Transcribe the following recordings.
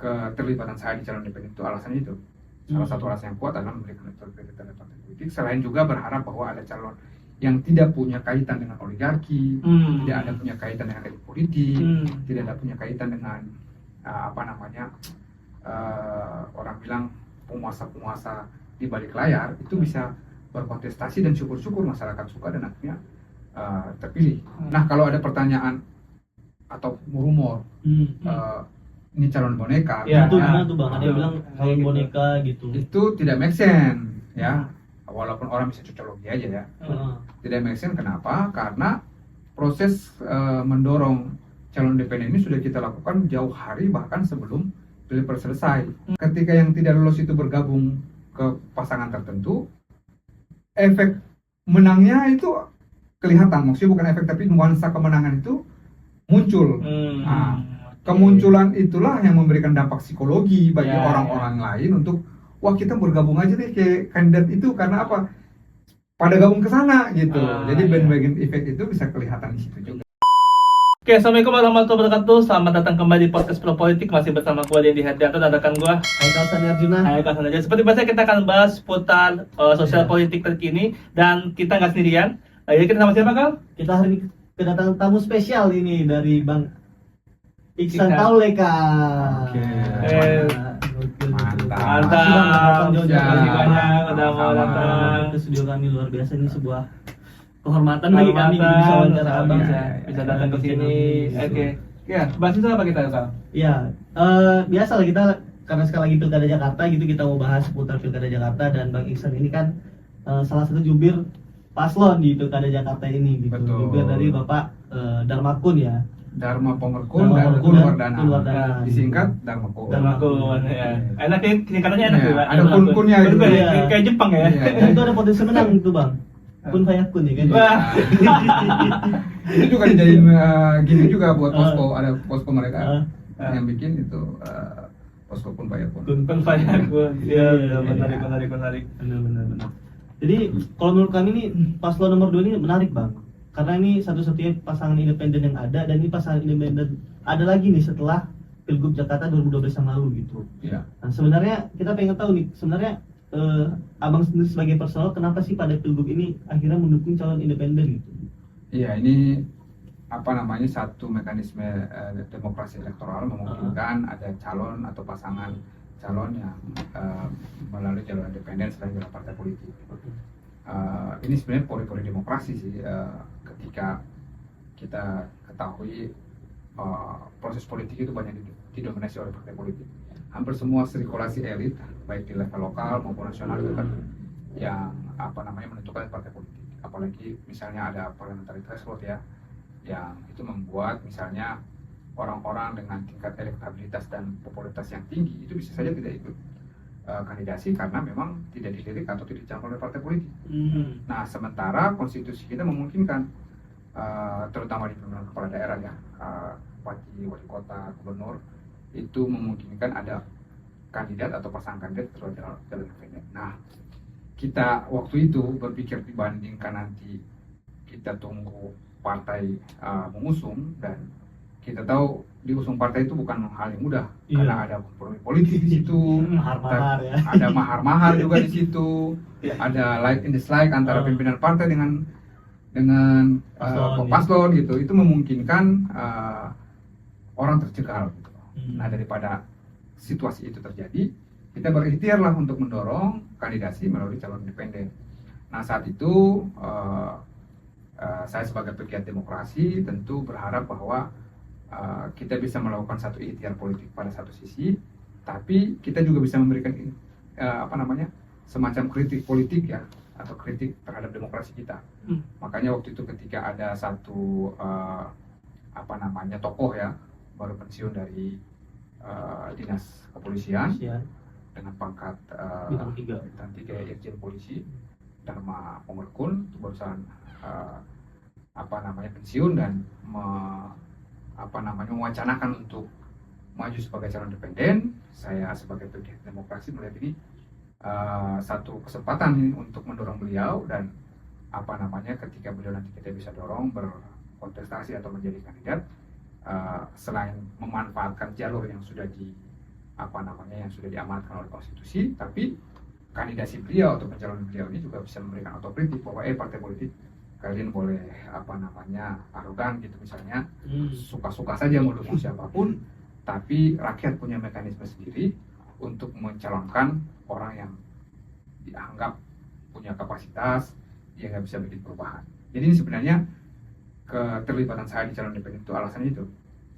keterlibatan saya di calon independen itu alasannya itu. Salah satu alasan yang kuat adalah memberikan neutralitas terhadap partai politik. Selain juga berharap bahwa ada calon yang tidak punya kaitan dengan oligarki, tidak ada punya kaitan dengan elit politik, tidak ada punya kaitan dengan orang bilang penguasa-penguasa di balik layar, itu bisa berkontestasi dan syukur-syukur masyarakat suka dan akhirnya terpilih. Nah, kalau ada pertanyaan atau rumor ini calon boneka, ya itu gimana tuh Bang? Ada yang bilang calon boneka gitu. Itu tidak make sense ya, walaupun orang bisa cocokologi aja ya. Tidak make sense. Kenapa? Karena proses mendorong calon independen ini sudah kita lakukan jauh hari bahkan sebelum Pilpres selesai. Ketika yang tidak lolos itu bergabung ke pasangan tertentu, efek menangnya itu kelihatan. Maksudnya bukan efek, tapi nuansa kemenangan itu muncul. Nah, kemunculan itulah yang memberikan dampak psikologi bagi orang-orang lain untuk wah, kita bergabung aja deh ke kandidat itu karena apa? Pada gabung ke sana gitu. Jadi bandwagon effect itu bisa kelihatan di situ juga. Oke, assalamualaikum warahmatullahi wabarakatuh. Selamat datang kembali di podcast Pro Politik. Masih bersama gue Dendi Hardianto dan rekan gue Haikal Sani Arjuna. Haikal Sani Arjuna. Seperti biasa kita akan bahas putar sosial politik terkini dan kita nggak sendirian. Jadi kita sama siapa, Kal? Kita hari ini kedatangan tamu spesial ini dari Bang Iksan Tauleka. Oke. Mantap. Mantap. Terima kasih banyak udah mau datang ke studio kami. Luar biasa, ini sebuah kehormatan bagi kami bisa wawancara Abang. Bisa datang ke sini. Oke. Ya, bahas itu apa kita, Kal? Iya, biasa lah kita karena sekali lagi Pilkada Jakarta gitu, kita mau bahas seputar Pilkada Jakarta, dan Bang Iksan ini kan salah satu jubir paslon di Pilkada Jakarta ini gitu. Betul. Jubir dari Bapak Darmakun ya. Dharma Pongerkun dan Kun Wardana. Disingkat Dharmakun. Darmakun ya. Enak ya, singkatannya enak Ya, juga. ada kun-kunnya gitu. Kayak Jepang ya. Dan itu ada potensi menang itu Bang. Kun fayakun ya kan. Wah. Itu juga dijadiin gini juga buat posko, ada posko mereka yang bikin itu posko Kun Fayakun. Kun fayakun. Iya, menarik. Benar. Jadi kalau menurut kami ini paslon nomor 2 ini menarik Bang. Karena ini satu-satunya pasangan independen yang ada, dan ini pasangan independen ada lagi nih setelah Pilgub Jakarta 2012 yang lalu gitu. Iya. Nah, sebenarnya kita pengen tahu nih, sebenarnya Abang sendiri sebagai personal kenapa sih pada Pilgub ini akhirnya mendukung calon independen gitu? Iya, ini satu mekanisme demokrasi elektoral memungkinkan ada calon atau pasangan calon yang melalui jalur independen selain jalur partai politik. Ini sebenarnya pori-pori demokrasi sih, ketika kita ketahui proses politik itu banyak didominasi oleh partai politik. Hampir semua sirkulasi elit baik di level lokal maupun nasional itu kan yang menentukan partai politik. Apalagi misalnya ada parliamentary threshold ya, yang itu membuat misalnya orang-orang dengan tingkat elektabilitas dan popularitas yang tinggi itu bisa saja tidak ikut kandidasi karena memang tidak dilirik atau tidak dicalonkan oleh partai politik. Nah, sementara konstitusi kita memungkinkan, terutama di pemilihan kepala daerah ya, bupati, wali kota, gubernur, itu memungkinkan ada kandidat atau pasangan kandidat terus jalur independen. Nah, kita waktu itu berpikir dibandingkan nanti kita tunggu partai mengusung, dan kita tahu diusung partai itu bukan hal yang mudah, karena ada kompromi politik di situ, mahar-mahar ya. ada mahar-mahar juga di situ, ada like and dislike antara pimpinan partai dengan paslon gitu. Itu memungkinkan orang tercegal gitu. Nah, daripada situasi itu terjadi, kita berikhtiarlah untuk mendorong kandidasi melalui calon independen. Nah, saat itu saya sebagai pegiat demokrasi tentu berharap bahwa kita bisa melakukan satu ikhtiar politik pada satu sisi, tapi kita juga bisa memberikan semacam kritik politik ya, atau kritik terhadap demokrasi kita. Makanya waktu itu ketika ada satu tokoh ya baru pensiun dari dinas kepolisian dengan pangkat bintang 3 Irjen Polisi, Dharma Pongerkun, itu barusan pensiun dan mewacanakan untuk maju sebagai calon independen. Saya sebagai pegiat demokrasi melihat ini satu kesempatan ini untuk mendorong beliau, dan ketika beliau nanti kita bisa dorong berkontestasi atau menjadi kandidat, selain memanfaatkan jalur yang sudah yang sudah diamanatkan oleh konstitusi, tapi kandidasi beliau atau pencalonan beliau ini juga bisa memberikan otokritik bahwa partai politik kalian boleh arogan gitu misalnya, suka-suka saja mau dukung siapapun, tapi rakyat punya mekanisme sendiri untuk mencalonkan orang yang dianggap punya kapasitas yang nggak bisa bikin perubahan. Jadi ini sebenarnya keterlibatan saya di calon independen itu alasannya itu.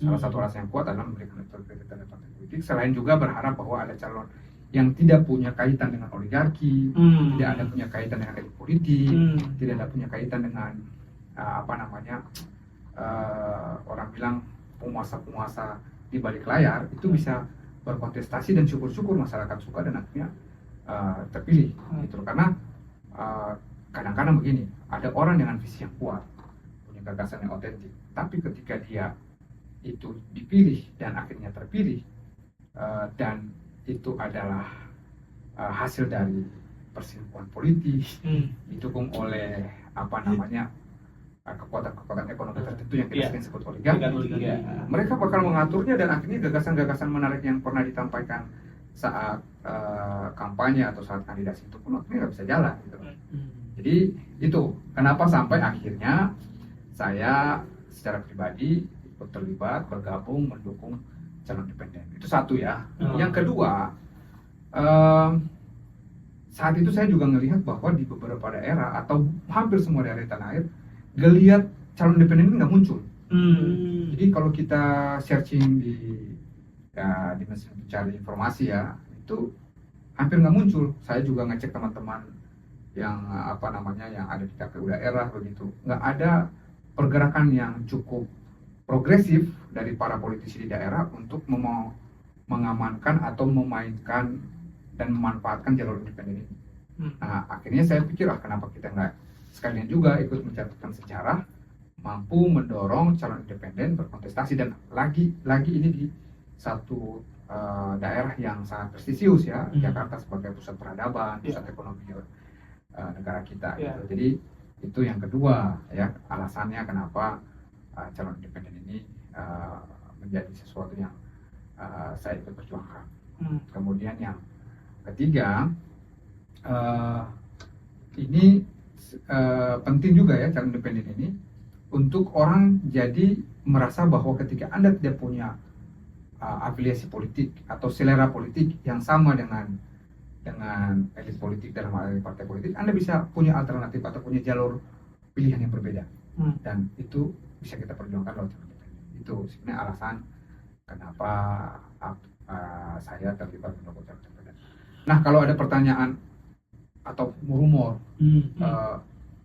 Salah satu alasan yang kuat adalah memberikan otoritas terhadap partai politik. Selain juga berharap bahwa ada calon yang tidak punya kaitan dengan oligarki, tidak ada punya kaitan dengan elit politik, tidak ada punya kaitan dengan orang bilang penguasa-penguasa di balik layar, itu bisa berkontestasi dan syukur-syukur masyarakat suka dan akhirnya terpilih gitu. Karena kadang-kadang begini, ada orang dengan visi yang kuat, punya gagasan yang otentik, tapi ketika dia itu dipilih dan akhirnya terpilih, dan itu adalah hasil dari perselingkuhan politik, didukung oleh kekuatan-kekuatan ekonomi tertentu yang kita sering sebut oligarki. Mereka bakal mengaturnya dan akhirnya gagasan-gagasan menarik yang pernah ditampaikan saat kampanye atau saat kandidasi itu pun akhirnya nggak bisa jalan gitu. Jadi itu kenapa sampai akhirnya saya secara pribadi ikut terlibat, bergabung, mendukung calon independen. Itu satu ya. Yang kedua, saat itu saya juga melihat bahwa di beberapa daerah atau hampir semua daerah di tanah air, geliat calon independen ini nggak muncul. Jadi kalau kita searching di mesin pencari informasi ya, itu hampir nggak muncul. Saya juga ngecek teman-teman yang yang ada di KPU daerah begitu, nggak ada pergerakan yang cukup progresif dari para politisi di daerah untuk mengamankan atau memainkan dan memanfaatkan jalur independen ini. Nah, akhirnya saya pikir kenapa kita nggak sekalian juga ikut mencatatkan sejarah, mampu mendorong calon independen berkontestasi, dan lagi ini di satu daerah yang sangat prestisius ya, Jakarta sebagai pusat peradaban, pusat ekonomi negara kita. Gitu. Jadi itu yang kedua ya, alasannya kenapa calon independen ini menjadi sesuatu yang saya ikut perjuangkan. Kemudian yang ketiga, ini penting juga ya calon independen ini untuk orang jadi merasa bahwa ketika Anda tidak punya afiliasi politik atau selera politik yang sama dengan elit politik dalam hal ini partai politik, Anda bisa punya alternatif atau punya jalur pilihan yang berbeda, dan itu bisa kita perjuangkan lewat calon independen. Itu sebenarnya alasan kenapa saya terlibat mendukung calon independen. Nah, kalau ada pertanyaan atau rumor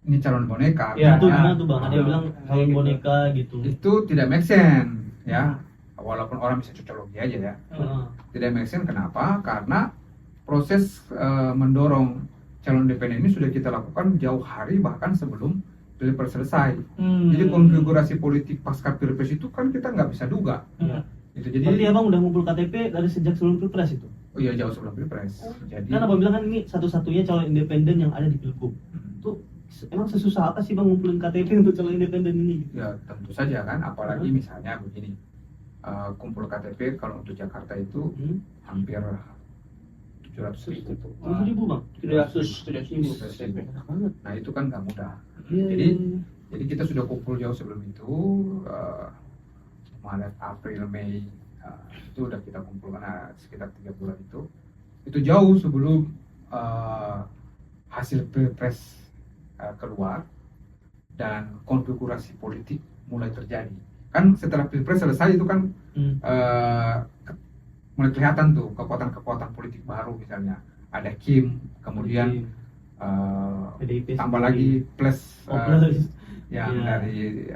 ini calon boneka, itu gimana tuh Bang? Ada yang bilang calon boneka gitu. Itu tidak make sense ya, walaupun orang bisa cocokologi aja ya. Tidak make sense. Kenapa? Karena proses mendorong calon independen ini sudah kita lakukan jauh hari bahkan sebelum Pilpres selesai. Jadi konfigurasi politik pasca Pilpres itu kan kita nggak bisa duga. Itu jadi. Berarti Abang udah ngumpul KTP dari sejak sebelum Pilpres itu? Oh iya, jauh sebelum Pilpres. Jadi kan Abang bilang kan ini satu-satunya calon independen yang ada di Pilgub. Itu emang sesusah apa sih Bang ngumpulin KTP untuk calon independen ini? Ya tentu saja kan, apalagi misalnya begini, kumpul KTP kalau untuk Jakarta itu hampir 700.000. 700.000 Bang? 700.000. Nah itu kan nggak mudah. Iya. Jadi kita sudah kumpul jauh sebelum itu, Maret, April, Mei, itu udah kita kumpulkan sekitar 3 bulan itu. Itu jauh sebelum hasil Pilpres keluar dan konfigurasi politik mulai terjadi. Kan setelah Pilpres selesai itu kan mulai kelihatan tuh kekuatan-kekuatan politik baru, misalnya ada Kim, kemudian PDIP tambah lagi plus yang Iya. dari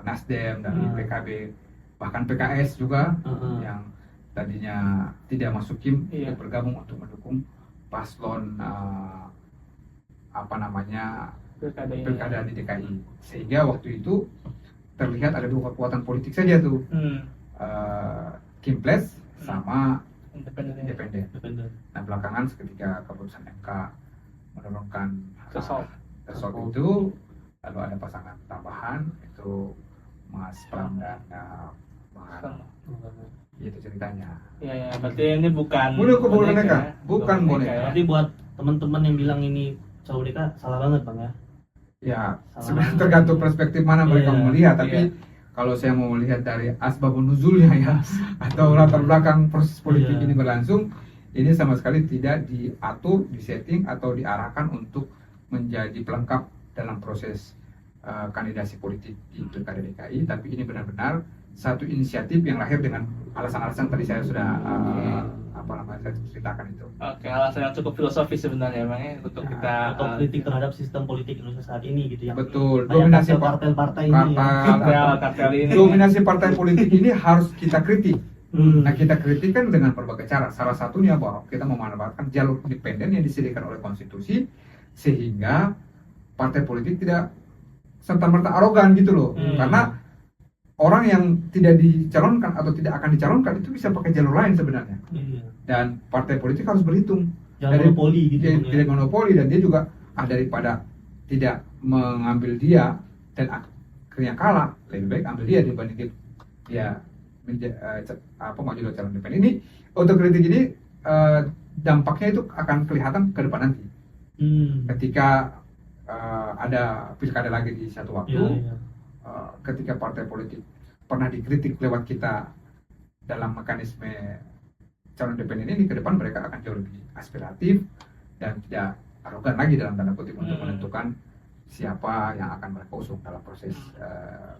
Nasdem, dari PKB, bahkan PKS juga yang tadinya tidak masuk Kim bergabung untuk mendukung paslon pilkada di DKI, sehingga waktu itu terlihat ada dua kekuatan politik saja tuh, Kim Plus sama independen. Nah belakangan ketika keputusan MK menurunkan Tesok itu, lalu ada pasangan tambahan itu Mas Pram dan Gitu ceritanya. Ya, berarti ini bukan Boneka. Bukan boneka. ya. Jadi buat teman-teman yang bilang ini cowok boneka salah banget bang ya. Ya, Salah sebenarnya banget. tergantung perspektif mana mereka Iya, mau melihat, tapi iya. kalau saya mau melihat dari asbabun nuzulnya ya, atau latar belakang proses politik Iya. ini berlangsung, ini sama sekali tidak diatur, disetting atau diarahkan untuk menjadi pelengkap dalam proses kandidasi politik di Pilkada DKI, tapi ini benar-benar satu inisiatif yang lahir dengan alasan-alasan tadi saya sudah saya ceritakan itu. Oke, alasan yang cukup filosofis sebenarnya Bang ya untuk kita Atau kritik terhadap sistem politik Indonesia saat ini gitu ya. Betul, Banyak dominasi kartel-partai ini ya. kartel ini. dominasi partai politik ini harus kita kritik. Hmm. Nah, kita kritik kan dengan berbagai cara. Salah satunya bahwa kita memanfaatkan jalur independen yang disediakan oleh konstitusi sehingga partai politik tidak serta-merta arogan gitu loh. Karena orang yang tidak dicalonkan atau tidak akan dicalonkan itu bisa pakai jalur lain sebenarnya. Iya. Dan partai politik harus berhitung. Jangan monopoli gitu. Dia Bang, ya. tidak monopoli, dan dia juga daripada tidak mengambil dia dan akhirnya kalah, lebih baik ambil dia dibanding dia maju dari calon independen. Ini untuk kritik ini dampaknya itu akan kelihatan ke depan nanti. Ketika ada pilkada lagi di satu waktu, Iya. ketika partai politik pernah dikritik lewat kita dalam mekanisme calon independen ini, ke depan mereka akan jauh lebih aspiratif dan tidak arogan lagi dalam tanda kutip untuk menentukan siapa yang akan mereka usung dalam proses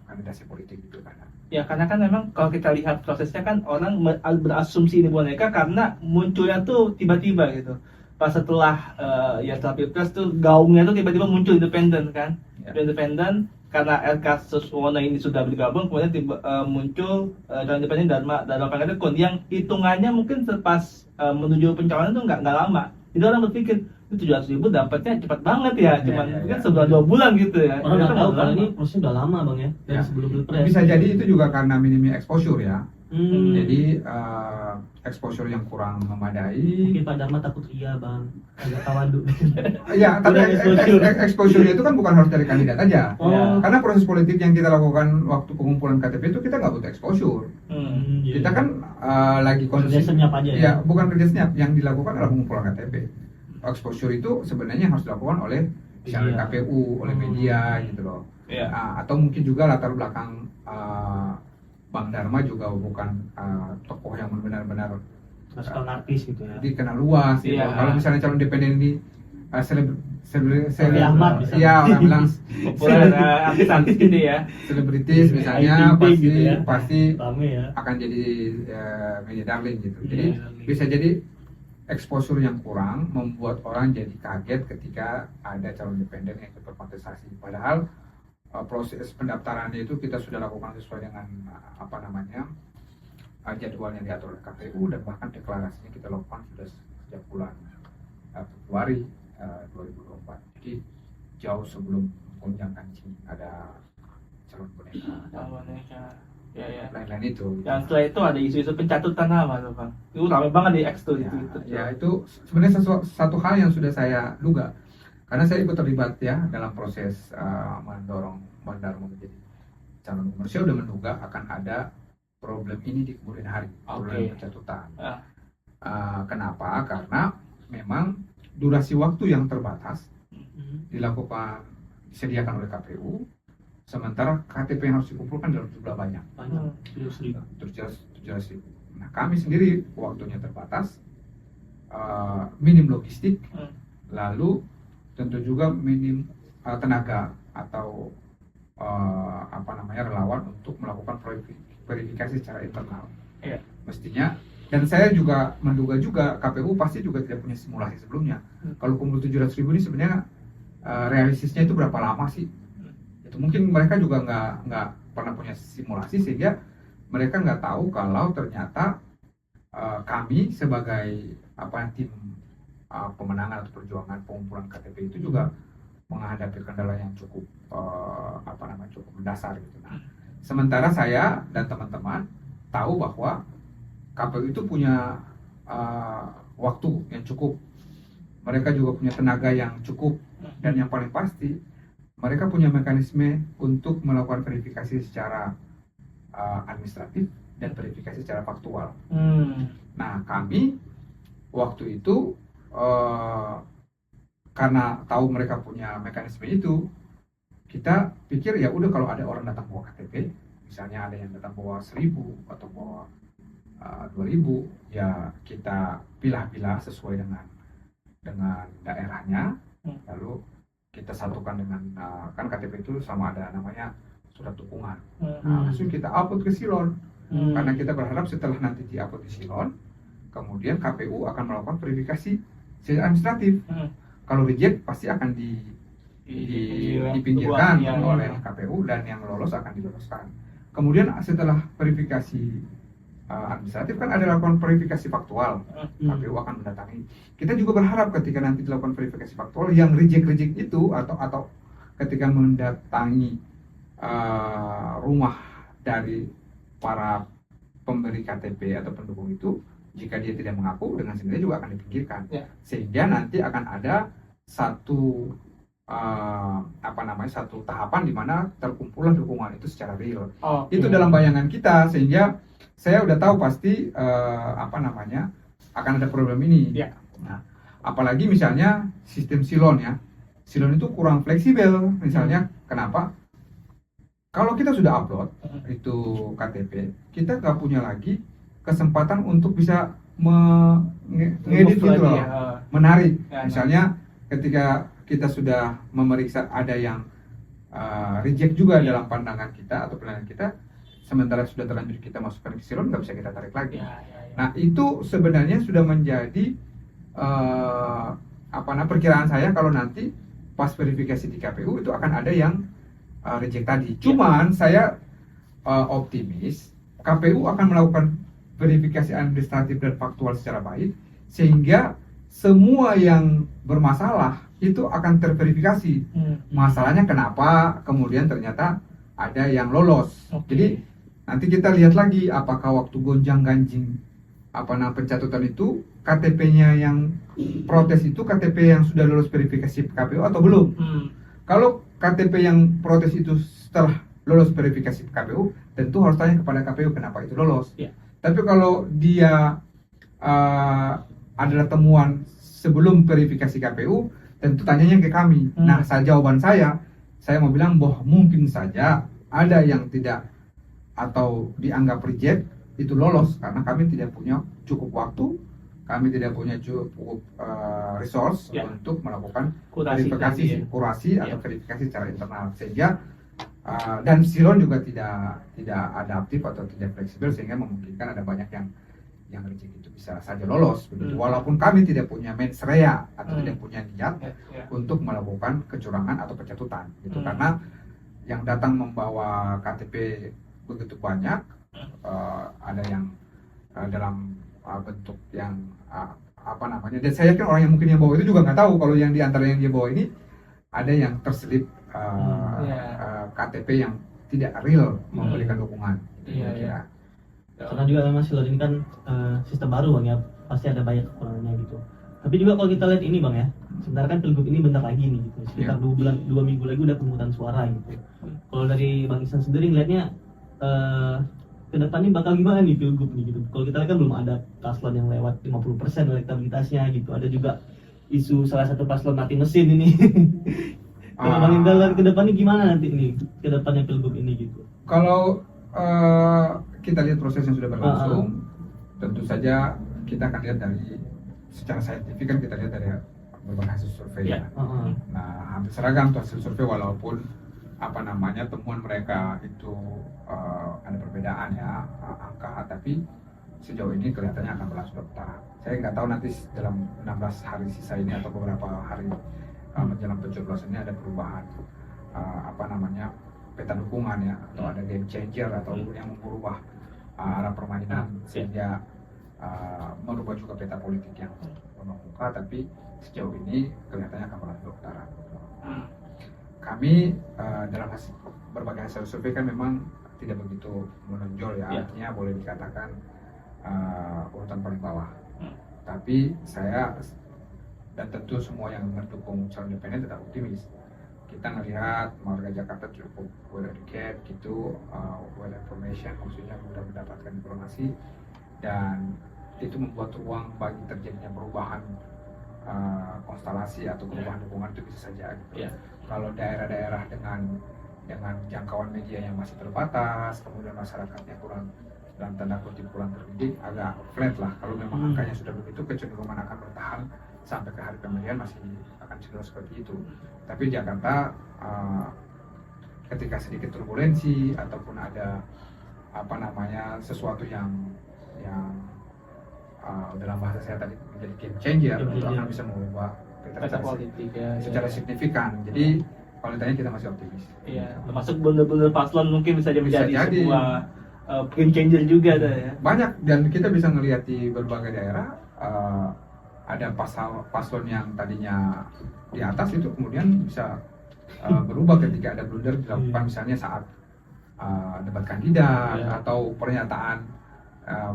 kandidasi politik di pilkada. Ya karena kan memang kalau kita lihat prosesnya kan orang berasumsi ini boneka karena munculnya tuh tiba-tiba gitu. Pas setelah setelah pilpres tuh gaungnya tuh tiba-tiba muncul independen kan. Ya. Independen karena RK Suswono ini sudah bergabung, kemudian muncul calon independen Dharma Panggatekun yang hitungannya mungkin pas menuju pencalonan itu nggak lama. Jadi orang berpikir itu 700.000 dapatnya cepat banget ya, cuman mungkin sebulan 2 bulan gitu ya. Orang nggak Ternyata tahu nggak kalau lama. ini prosesnya udah lama bang ya dari Ya. sebelum pilpres. Bisa jadi itu juga karena minimnya exposure ya. Jadi Jadi exposure yang kurang memadai. mungkin Pak Dharma takut ria bang, agak tawadu. Ya, tapi Kurang exposure. exposure itu kan bukan harus dari kandidat aja. Oh. Karena proses politik yang kita lakukan waktu pengumpulan KTP itu kita nggak butuh exposure. Iya. Kita kan lagi kerja konsumsi. senyap aja ya. Ya, bukan kerja senyap. Yang dilakukan adalah pengumpulan KTP. Exposure itu sebenarnya harus dilakukan oleh misalnya Media. KPU, oleh media gitu loh. Iya. Atau mungkin juga latar belakang Bang Dharma juga bukan tokoh yang benar-benar Naskah artis gitu ya. dikenal luas gitu. Iya. Kalau misalnya calon independen ini Raffi Ahmad misalnya. iya, orang bilang Populer artis-artis gitu ya. selebritis misalnya Ayu Ting Ting pasti gitu ya. pasti Rame ya. akan jadi media darling gitu. Iya, Jadi darling. bisa jadi exposure yang kurang membuat orang jadi kaget ketika ada calon independen yang ikut berkontestasi. Padahal proses pendaftarannya itu kita sudah lakukan sesuai dengan jadwal yang diatur oleh KPU, dan bahkan deklarasinya kita lakukan sudah sejak bulan Februari 2024. Jadi jauh sebelum gonjang kancing ada calon boneka dan Ya. lain-lain itu. Dan setelah itu ada isu-isu pencatutan nama tuh Bang. Itu ramai banget di X tuh di Ya, Twitter. ya itu sebenarnya satu hal yang sudah saya duga, karena saya ikut terlibat ya dalam proses mendorong Bang Dharma menjadi calon gubernur. Saya udah menduga akan ada problem ini di kemudian hari, problem Oke. pencatutan. Ah. Kenapa? Karena memang durasi waktu yang terbatas disediakan oleh KPU, sementara KTP yang harus dikumpulkan dalam jumlah banyak. Banyak. 700.000. Nah, kami sendiri waktunya terbatas, minim logistik, lalu tentu juga minim tenaga atau relawan untuk melakukan verifikasi secara internal. Iya. Mestinya, dan saya juga menduga juga KPU pasti juga tidak punya simulasi sebelumnya. Kalau kumpul 700.000 ini sebenarnya realistisnya itu berapa lama sih? Itu mungkin mereka juga nggak pernah punya simulasi, sehingga mereka nggak tahu kalau ternyata kami sebagai tim pemenangan atau perjuangan pengumpulan KTP itu juga menghadapi kendala yang cukup cukup mendasar gitu. Nah, sementara saya dan teman-teman tahu bahwa KPU itu punya waktu yang cukup, mereka juga punya tenaga yang cukup, dan yang paling pasti mereka punya mekanisme untuk melakukan verifikasi secara administratif dan verifikasi secara faktual. Hmm. Nah, kami waktu itu karena tahu mereka punya mekanisme itu, kita pikir ya udah kalau ada orang datang bawa KTP, misalnya ada yang datang bawa 1.000 atau bawa 2.000, ya kita pilah-pilah sesuai dengan daerahnya, lalu kita satukan dengan kan KTP itu sama ada namanya surat dukungan. Nah, langsung kita upload ke Silon. Karena kita berharap setelah nanti diupload di Silon, kemudian KPU akan melakukan verifikasi secara administratif. Kalau reject pasti akan dipinggirkan ya, oleh KPU dan yang lolos akan diloloskan. Kemudian setelah verifikasi administratif kan ada lakukan verifikasi faktual, KPU akan mendatangi. Kita juga berharap ketika nanti dilakukan verifikasi faktual yang reject itu atau ketika mendatangi rumah dari para pemberi KTP atau pendukung itu, jika dia tidak mengaku, dengan sendirinya juga akan dipinggirkan. Sehingga nanti akan ada satu satu tahapan di mana terkumpullah dukungan itu secara real. Itu dalam bayangan kita, sehingga saya udah tahu pasti akan ada problem ini. Nah, apalagi misalnya sistem Silon ya. Silon itu kurang fleksibel. Misalnya kenapa? Kalau kita sudah upload itu KTP, kita nggak punya lagi kesempatan untuk bisa mengedit gitu loh, menarik. Misalnya ketika kita sudah memeriksa ada yang reject juga dalam pandangan kita atau penilaian kita, sementara sudah terlanjur kita masukkan ke Silon, nggak bisa kita tarik lagi. Nah, itu sebenarnya sudah menjadi perkiraan saya kalau nanti pas verifikasi di KPU itu akan ada yang reject tadi. Cuman saya optimis KPU akan melakukan verifikasi administratif dan faktual secara baik, sehingga semua yang bermasalah itu akan terverifikasi. Masalahnya kenapa kemudian ternyata ada yang lolos. Jadi nanti kita lihat lagi apakah waktu gonjang-ganjing pencatutan itu KTP-nya yang protes itu KTP yang sudah lolos verifikasi KPU atau belum. Kalau KTP yang protes itu setelah lolos verifikasi KPU, tentu harus tanya kepada KPU kenapa itu lolos. Tapi kalau dia adalah temuan sebelum verifikasi KPU, tentu tanyanya ke kami. Nah, jawaban saya mau bilang bahwa mungkin saja ada yang tidak atau dianggap reject itu lolos karena kami tidak punya cukup waktu, kami tidak punya cukup resource untuk melakukan verifikasi, kurasi atau verifikasi secara internal, sehingga dan Silon juga tidak adaptif atau tidak fleksibel, sehingga memungkinkan ada banyak yang reject itu bisa saja lolos begitu. Walaupun kami tidak punya mens rea atau tidak punya niat untuk melakukan kecurangan atau pencatutan gitu. Karena yang datang membawa KTP begitu banyak, ada yang dalam bentuk yang dan saya yakin orang yang mungkin yang bawa itu juga nggak tahu kalau yang diantara yang dia bawa ini ada yang terselip KTP yang tidak real memberikan dukungan. Karena juga memang Silon ini kan sistem baru bang ya, pasti ada banyak kekurangannya gitu. Tapi juga kalau kita lihat ini bang ya, sebenarnya kan pilgub ini bentar lagi nih gitu, sekitar 2 minggu lagi udah pemungutan suara gitu. Kalau dari bang Ihsan sendiri ngeliatnya ke depannya bakal gimana nih pilgub nih gitu. Kalau kita lihat kan belum ada paslon yang lewat 50% elektabilitasnya gitu. Ada juga isu salah satu paslon mati mesin ini. Kalau bang Indra ke depannya gimana nanti nih ke depannya pilgub ini gitu. Kalau kita lihat proses yang sudah berlangsung, tentu saja kita akan lihat dari secara saintifik kan kita lihat dari berbagai hasil survei ya. Nah, hampir seragam tuh hasil survei walaupun temuan mereka itu ada perbedaan ya angka, tapi sejauh ini kelihatannya akan berlangsung putaran. Saya nggak tahu nanti dalam 16 hari sisa ini atau beberapa hari menjelang pencoblosan ini ada perubahan peta dukungan ya, atau ada game changer atau yang merubah arah permainan sehingga merubah juga peta politik yang mengemuka, tapi sejauh ini kelihatannya akan berlangsung putaran. Kami dalam berbagai hasil survei kan memang tidak begitu menonjol ya, artinya boleh dikatakan urutan paling bawah. Tapi saya dan tentu semua yang mendukung calon independen tetap optimis kita ngelihat warga Jakarta cukup well educated gitu, well information, maksudnya mudah mendapatkan informasi, dan itu membuat ruang bagi terjadinya perubahan konstelasi atau perubahan dukungan itu bisa saja gitu. Iya. Kalau daerah-daerah dengan jangkauan media yang masih terbatas, kemudian masyarakatnya kurang, dalam tanda kutip, kurang terdidik, agak flat lah. Kalau memang angkanya sudah begitu, kecenderungan akan bertahan sampai ke hari pemilihan masih akan cenderung seperti itu. Tapi Jakarta ketika sedikit turbulensi ataupun ada sesuatu yang dalam bahasa saya tadi menjadi game changer, itu akan bisa mengubah Peta politik ya. secara signifikan. Jadi kalau ditanya, kita masih optimis. Iya, termasuk bener-bener paslon mungkin bisa Bisa menjadi jadi. sebuah game changer juga tuh ya. Banyak, dan kita bisa ngelihat di berbagai daerah ada paslon yang tadinya di atas itu kemudian bisa berubah ketika ada blunder dilakukan, misalnya saat debat kandidat atau pernyataan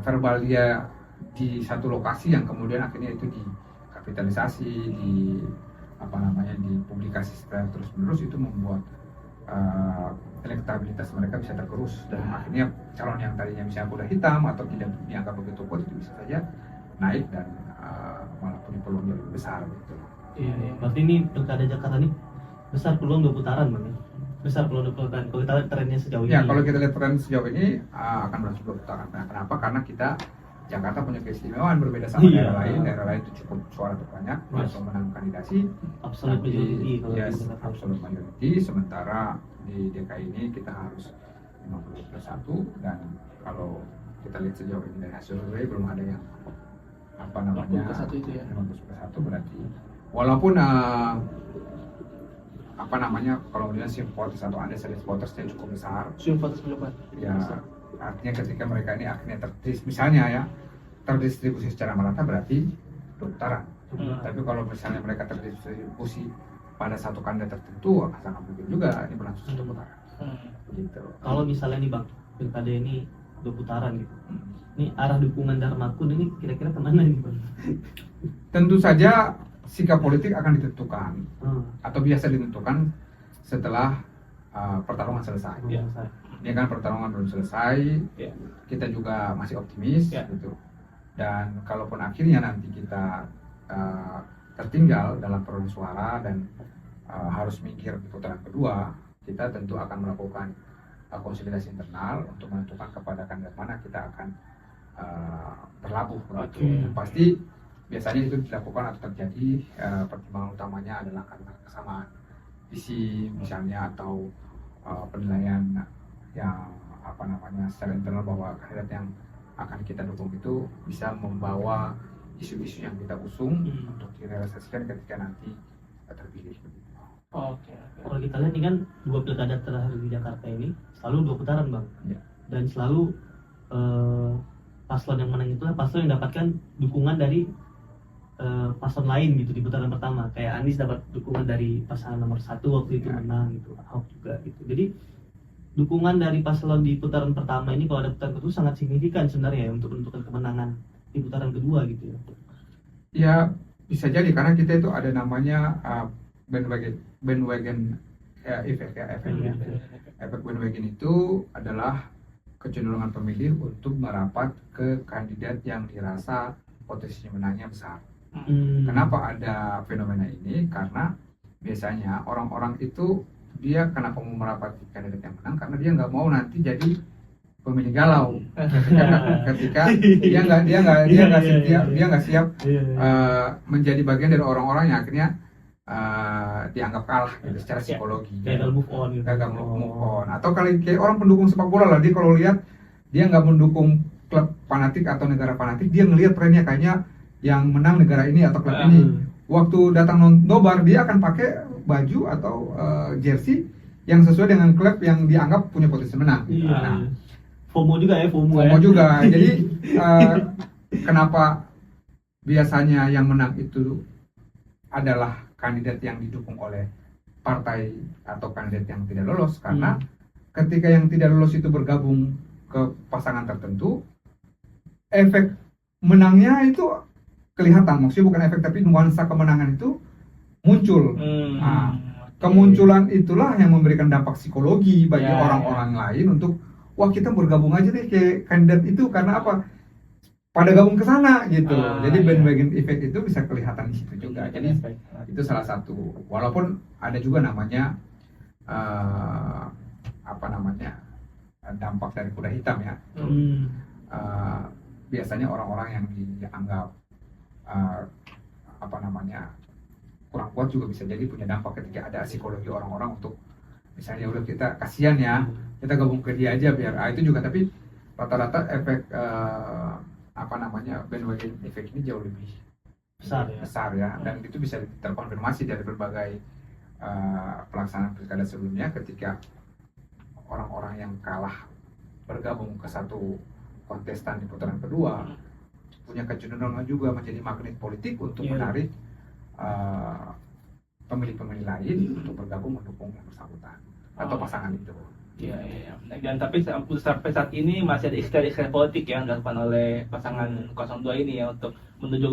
verbal dia di satu lokasi yang kemudian akhirnya itu dikapitalisasi, dipublikasi secara terus-menerus, itu membuat elektabilitas mereka bisa tergerus, dan akhirnya calon yang tadinya misalnya kuda hitam atau tidak dianggap begitu kuat itu bisa saja naik dan malah punya peluang yang lebih besar gitu. Iya. Berarti ini pilkada Jakarta ini besar peluang 2 putaran, Bang. Besar peluang 2 putaran. Kalau kita lihat trennya sejauh ini. Ya, kalau kita lihat tren sejauh ini akan berlangsung 2 putaran. Nah, kenapa? Karena Jakarta punya keistimewaan berbeda sama daerah lain. Daerah lain itu cukup suara terbanyak atau menang kandidasi. Absolute majority kalau Yes, di Jakarta. absolute majority. Sementara di DKI ini kita harus 50+1, dan kalau kita lihat sejauh ini dari hasil survei belum ada yang 50+1 itu ya. 50+1 berarti walaupun kalau dia simpatis atau undecided votersnya cukup besar, Swing voters berlebat. ya artinya ketika mereka ini akhirnya terdistribusi secara merata, berarti 2 putaran. Tapi kalau misalnya mereka terdistribusi pada satu kandidat tertentu, sangat mungkin juga ini berlangsung 1 putaran. Gitu. Kalau misalnya nih, Bang, pilkada ini 2 putaran gitu. Ini arah dukungan Darmakun ini kira-kira kemana nih, Bang? Tentu saja sikap politik akan ditentukan atau biasa ditentukan setelah pertarungan selesai. Iya. Ini kan pertarungan belum selesai, Ya. kita juga masih optimis Ya. gitu. Dan kalaupun akhirnya nanti kita tertinggal dalam perolehan suara dan harus mikir di putaran kedua, kita tentu akan melakukan konsolidasi internal untuk menentukan kepada kandidat mana kita akan berlabuh. Oke. Yang pasti biasanya itu dilakukan atau terjadi pertimbangan utamanya adalah karena kesamaan visi misalnya, atau penilaian yang secara internal bahwa kandidat yang akan kita dukung itu bisa membawa isu-isu yang kita usung untuk direalisasikan ketika nanti terpilih. Oke. Kalau kita lihat ini kan 2 pilkada terakhir di Jakarta ini selalu 2 putaran, Bang. Ya. Dan selalu paslon yang menang itulah paslon yang dapatkan dukungan dari paslon lain gitu di putaran pertama. Kayak Anies dapat dukungan dari pasangan nomor 1 waktu itu menang gitu, Ahok juga gitu. Jadi dukungan dari paslon di putaran pertama ini kalau ada putaran kedua sangat signifikan sebenarnya ya untuk menentukan kemenangan di putaran kedua gitu ya. Ya, bisa jadi karena kita itu ada namanya bandwagon effect ya, efek bandwagon itu adalah kecenderungan pemilih untuk merapat ke kandidat yang dirasa potensi menangnya besar. Kenapa ada fenomena ini? Karena biasanya orang-orang itu dia kenapa mau merapat ke kandidat yang menang, karena dia nggak mau nanti jadi pemilih galau ketika dia nggak siap menjadi bagian dari orang-orang yang akhirnya dianggap kalah gitu secara psikologi. Gagal move on gitu. Gagal move on. Atau kayak orang pendukung sepak bola lah, dia kalau lihat dia nggak mendukung klub fanatik atau negara fanatik, dia ngelihat trennya kayaknya yang menang negara ini atau klub ini. Waktu datang nobar dia akan pakai baju atau jersey yang sesuai dengan klub yang dianggap punya potensi menang. Iya. Nah, FOMO juga ya, FOMO FOMO ya. juga. Jadi kenapa biasanya yang menang itu adalah kandidat yang didukung oleh partai atau kandidat yang tidak lolos, karena ketika yang tidak lolos itu bergabung ke pasangan tertentu, efek menangnya itu kelihatan. Maksudnya bukan efek, tapi nuansa kemenangan itu muncul. Nah, kemunculan itulah yang memberikan dampak psikologi bagi Ya, orang-orang lain untuk wah kita bergabung aja deh ke kandidat itu karena apa? Pada gabung ke sana gitu. Jadi iya. bandwagon effect itu bisa kelihatan di situ juga. Jadi Efek. itu salah satu. Walaupun ada juga namanya apa namanya dampak dari kuda hitam ya. Eh, biasanya orang-orang yang dianggap apa namanya kurang kuat juga bisa jadi punya dampak ketika ada psikologi orang-orang untuk misalnya udah kita kasihan ya kita gabung ke dia aja biar itu juga, tapi rata-rata efek apa namanya bandwagon effect ini jauh lebih Besar ya. dan itu bisa terkonfirmasi dari berbagai pelaksanaan pilkada sebelumnya ketika orang-orang yang kalah bergabung ke satu kontestan di putaran kedua punya kecenderungan juga menjadi magnet politik untuk Iya. menarik pemilih-pemilih lain untuk bergabung mendukung yang bersangkutan atau pasangan itu. Iya, iya. Dan tapi sampai saat ini masih ada istilah-istilah politik yang dilakukan oleh pasangan 02 ini ya untuk menuju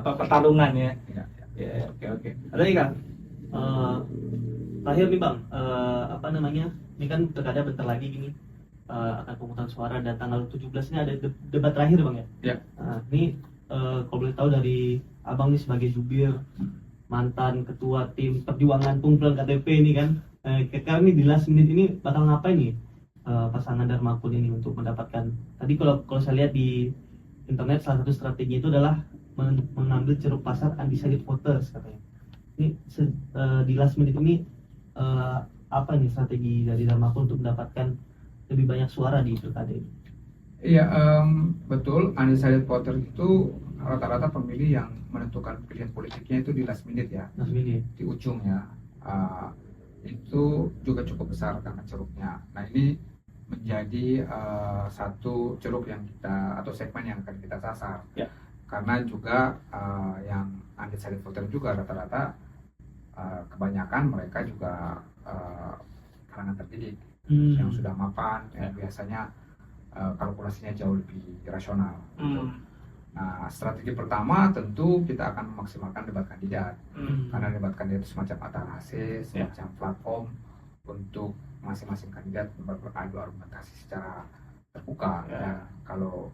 pertarungan ya. Ya, Ya, oke. Ada lagi Kang? Terakhir nih Bang, apa namanya? Ini kan pilkada bentar lagi gini, akan pemungutan suara dan tanggal 17 ini ada debat terakhir Bang ya? Ya. Nah, ini kalau boleh tahu dari Abang nih sebagai jubir, mantan ketua tim perjuangan pengumpulan KTP ini kan, kira-kira nih di last minute ini bakal ngapain nih pasangan Darmakun ini untuk mendapatkan, tadi kalau saya lihat di internet salah satu strategi itu adalah mengambil ceruk pasar undecided voters katanya. Ini di last minute ini apa nih strategi dari Darmakun untuk mendapatkan lebih banyak suara di pilkada ini? Iya, betul. Undecided voter itu rata-rata pemilih yang menentukan pilihan politiknya itu di last minute ya, Last minute. di ujungnya. Itu juga cukup besar karena ceruknya. Nah ini menjadi satu ceruk yang kita atau segmen yang akan kita sasar. Ya. Karena juga yang undecided voter juga rata-rata kebanyakan mereka juga kalangan terdidik yang sudah mapan, yang biasanya kalkulasinya jauh lebih rasional. Gitu. Nah, strategi pertama tentu kita akan memaksimalkan debat kandidat. Karena debat kandidat itu semacam atarase, semacam platform untuk masing-masing kandidat beradu argumentasi secara terbuka. Ya, kalau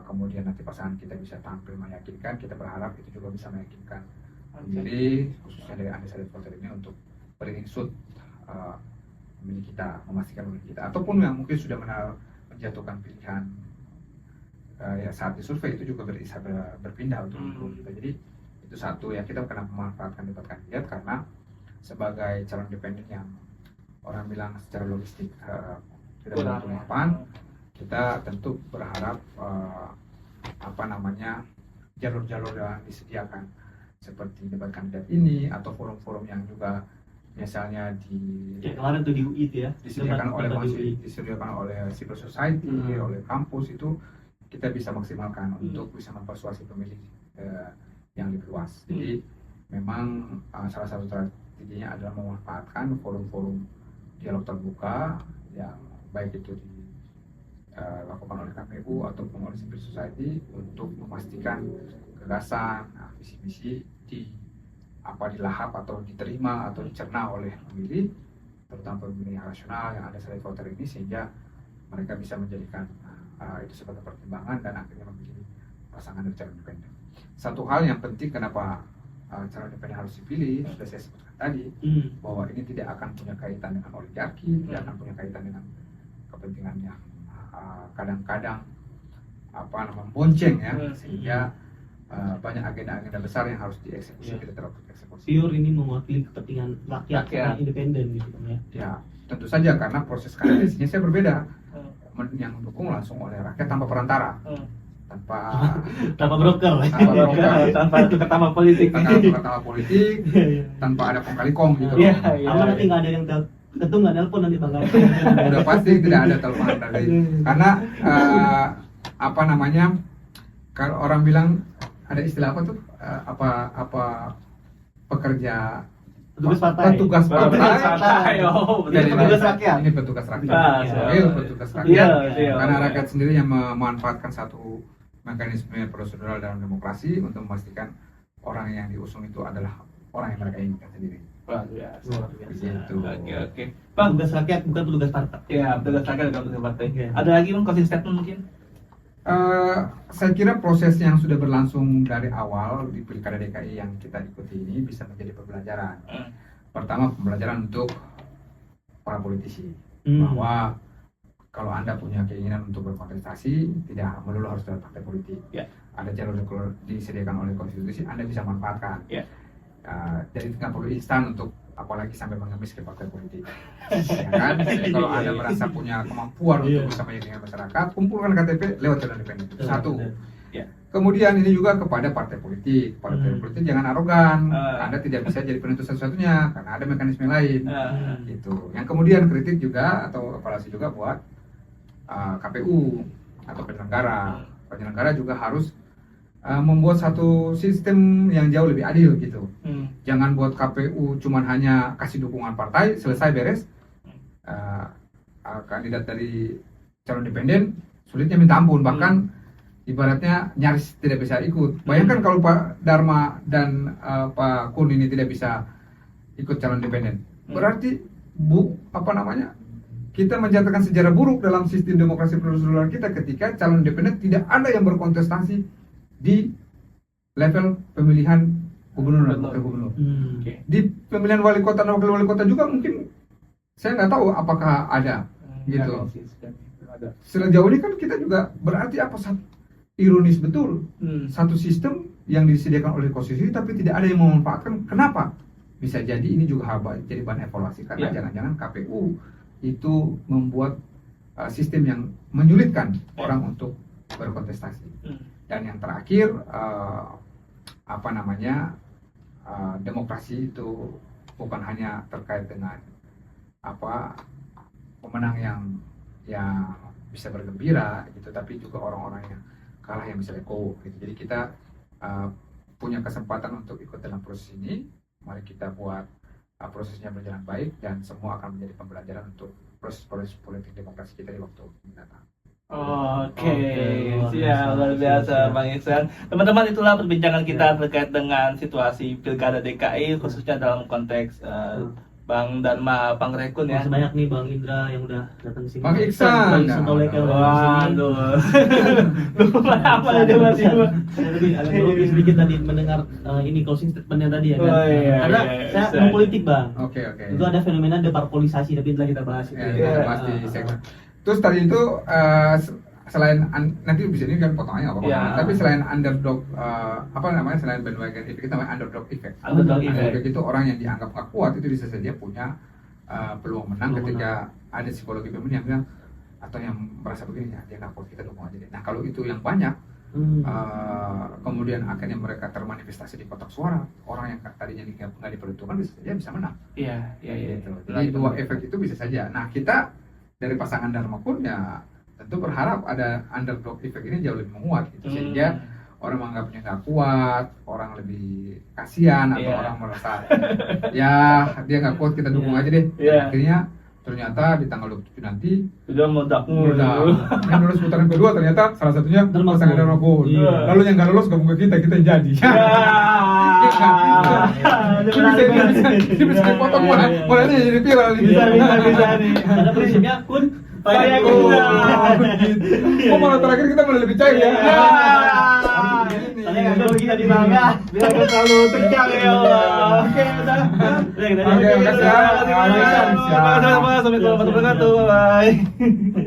kemudian nanti pasangan kita bisa tampil meyakinkan, kita berharap itu juga bisa meyakinkan pemilih, khususnya dari undecided voter ini untuk beringsut pemilih kita, memastikan pemilih kita, ataupun yang mungkin sudah menjatuhkan pilihan ya saat di survei itu juga bisa berpindah untuk mendukung kita. Jadi itu satu ya, kita akan memanfaatkan debat kandidat karena sebagai calon independen yang orang bilang secara logistik tidak begitu mapan, kita tentu berharap apa namanya jalur-jalur yang disediakan seperti debat kandidat ini atau forum-forum yang juga misalnya kemarin tuh di UI itu ya disediakan oleh civil society, oleh kampus, itu kita bisa maksimalkan untuk bisa mempersuasi pemilih yang lebih luas. Jadi memang salah satu strateginya adalah memanfaatkan forum-forum dialog terbuka yang baik itu dilakukan oleh KPU ataupun oleh civil society untuk memastikan gagasan, visi misi dilahap atau diterima atau dicerna oleh pemilih, terutama pemilih yang rasional yang ada undecided voter ini, sehingga mereka bisa menjadikan itu sebagai pertimbangan dan akhirnya memilih pasangan dari calon independen. Satu hal yang penting kenapa calon independen harus dipilih sudah saya sebutkan tadi, bahwa ini tidak akan punya kaitan dengan oligarki, tidak akan punya kaitan dengan kepentingan yang kadang-kadang membonceng ya, sehingga banyak agenda-agenda besar yang harus dieksekusi tidak terlalu dieksekusi. Pure ini mewakili kepentingan rakyat yang independen gitu kan ya. Ya, tentu saja karena proses kandidasinya saya berbeda. Yang mendukung langsung oleh rakyat tanpa perantara, tanpa broker, tanpa tukar politik, tanpa ada kong kali kong gitu. Aman nanti nggak ada yang ketum nggak nelpon nanti bang. Udah pasti tidak ada telepon dari karena apa namanya, kalau orang bilang ada istilah apa tuh pekerja petugas partai. Ini petugas rakyat. Ini petugas rakyat. Petugas rakyat. Iya. Karena rakyat sendiri yang memanfaatkan satu mekanisme prosedural dalam demokrasi untuk memastikan orang yang diusung itu adalah orang yang mereka inginkan sendiri. Luar biasa. Luar biasa. Gitu. Oke. Bang, Tugas rakyat bukan petugas partai. ya tugas rakyat dalam tugas partai. Oke. Ada lagi Bang closing statement mungkin? Saya kira proses yang sudah berlangsung dari awal di Pilkada DKI yang kita ikuti ini bisa menjadi pembelajaran. Pertama, pembelajaran untuk para politisi bahwa kalau Anda punya keinginan untuk berkontestasi, tidak melulu harus dalam partai politik. Ya. Ada jalur yang disediakan oleh konstitusi, Anda bisa manfaatkan. Ya. Jadi nggak perlu instan untuk apalagi sampai mengemis ke partai politik. Ya kan? Jadi kalau Anda merasa punya kemampuan Iya. untuk bisa menyediakan dengan masyarakat, kumpulkan KTP lewat jalur independen. Itu satu. Ya. Kemudian ini juga kepada partai politik. Partai politik jangan arogan. Ah. Anda tidak bisa jadi penentu satu-satunya karena ada mekanisme lain. Ah. Gitu. Yang kemudian kritik juga atau evaluasi juga buat KPU atau penyelenggara. Penyelenggara juga harus membuat satu sistem yang jauh lebih adil gitu. Jangan buat KPU cuman hanya kasih dukungan partai, selesai beres. Kandidat dari calon independen sulitnya minta ampun, bahkan ibaratnya nyaris tidak bisa ikut. Bayangkan kalau Pak Dharma dan Pak Kun ini tidak bisa ikut calon independen, berarti kita mencatatkan sejarah buruk dalam sistem demokrasi prosedural kita ketika calon independen tidak ada yang berkontestasi di level pemilihan gubernur dan wakil gubernur. Oke. Di pemilihan wali kota dan wakil wali kota juga mungkin saya nggak tahu apakah ada gitu. Sejauh ini kan kita juga berarti ironis betul. Satu sistem yang disediakan oleh konstitusi tapi tidak ada yang memanfaatkan. Kenapa? Bisa jadi ini juga jadi bahan evaluasi karena jangan-jangan KPU itu membuat sistem yang menyulitkan orang untuk berkontestasi. Dan yang terakhir demokrasi itu bukan hanya terkait dengan pemenang yang bisa bergembira gitu, tapi juga orang-orang yang kalah yang bisa legowo gitu. Jadi kita punya kesempatan untuk ikut dalam proses ini. Mari kita buat prosesnya berjalan baik dan semua akan menjadi pembelajaran untuk proses politik demokrasi kita di waktu mendatang. Oke, luar siap, luar biasa Bang Ihsan. Teman-teman, itulah perbincangan kita terkait dengan situasi Pilkada DKI khususnya dalam konteks Bang Dharma Pangrekun ya. Masih banyak nih Bang Indra yang udah datang ke sini. Bang Iksan. Bang Santoleka yang udah datang ke sini. Waduh. Lupa apa aja masih gua. Saya lebih agak grogi sedikit tadi mendengar ini closing statementnya tadi ya kan. Oh, iya, Karena iya, saya bisa. mau politik Bang. Oke. Itu ada fenomena deparpolisasi tapi telah kita bahas itu. Ya, pasti segmen. Terus tadi itu selain nanti bisa ini kan potongannya apa Ya. tapi selain underdog selain bandwagon effect itu namanya underdog effect. Underdog Underdog effect. itu orang yang dianggap nggak kuat itu bisa saja punya peluang menang Peluang ketika ada psikologi pemilih yang bilang atau yang merasa begini ya dia nggak kuat kita dukung aja deh. Nah kalau itu yang banyak kemudian akhirnya mereka termanifestasi di kotak suara, orang yang tadinya nggak diperhitungkan bisa menang. Iya. Gitu. Jadi dua efek itu bisa saja. Nah kita dari pasangan Dharma Kun ya tentu berharap ada underdog effect ini jauh lebih menguat gitu. Sehingga orang menganggapnya nggak kuat, orang lebih kasihan atau orang merasa ya dia nggak kuat kita dukung aja deh. Dan akhirnya ternyata di tanggal 27 nanti Sudah meledak. yang lulus putaran kedua ternyata salah satunya Dharma pasangan Kun. Dharma Kun. Iya. Lalu yang nggak lulus gabung ke kita yang jadi. Ini bisa dipotong mulanya jadi viral nih. Bisa nih. Karena prinsipnya Kun Saya Oh, gitu. kok malah terakhir kita malah lebih cair ya. Saya nggak tahu kita di mana. Biar kita selalu tegang ya Allah. Oke, udah. Oke, makasih ya. Terima kasih. Sampai jumpa. Assalamualaikum warahmatullahi wabarakatuh. Bye.